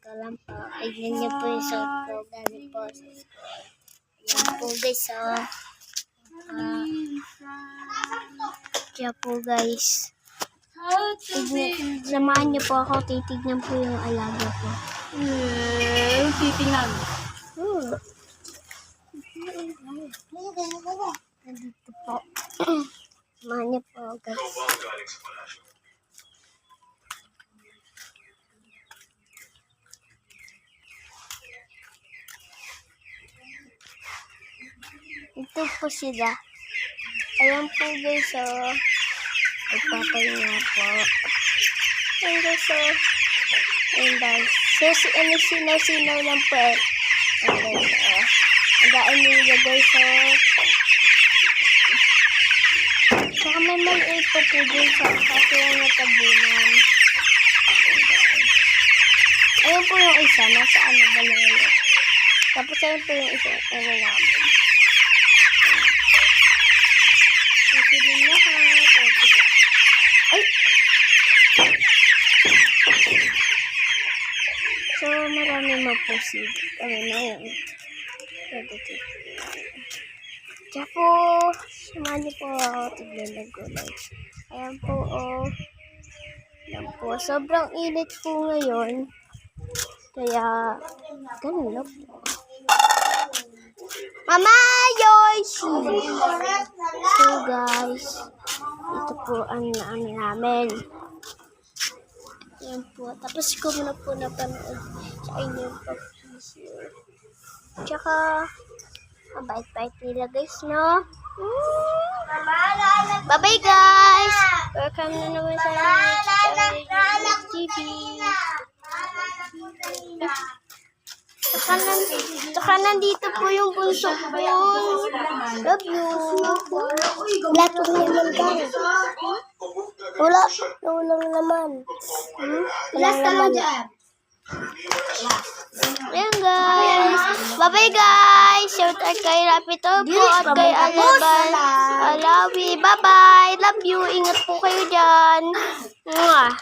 Ito lang po. Tignan niyo po yung suot ko. Galing po sa school. Yan po guys, oh. Kaya po guys. Samahan niyo po ako. Titignan po yung alaga ko. Titingnan. Nandito po. Samahan niyo po guys. Ito po sila. Ayan po guys, oh. Nagpapahinga po. Ayan guys, oh. Ayan guys. So, sinaw-sinaw lang po eh. Ayan guys, oh. Nagaan nila guys, oh. Saka may maliit po po dun sa kasilang natabunan. Ayan po yung isa. Nasaan na ba yun? Tapos ayan po yung isa. Ano namin. Sisilin na ha. Ay! So, marami mapusid. Ano na yun? Kaya po, sumali po ako. Tignan na gulay. Ayan po, oh. Ayan po. Sobrang init po ngayon. Kaya, ganun lang po. Mama Yoshi! So guys, ito po ang ano namin. Yan po. Tapos ko muna po napanood sa inyo yung pag-video. Tsaka, mabait-bait nila guys, no? Bye-bye guys! Welcome na naman sa TV. Tsaka nandito po yung bunso ko. Love you. Wala po naman guys. Walang naman. Wala naman. Ayan guys. Bye-bye guys. Shout out kay Rapito po at kay Alaban. Alawi. Bye-bye. Love you. Ingat po kayo dyan. Mwah.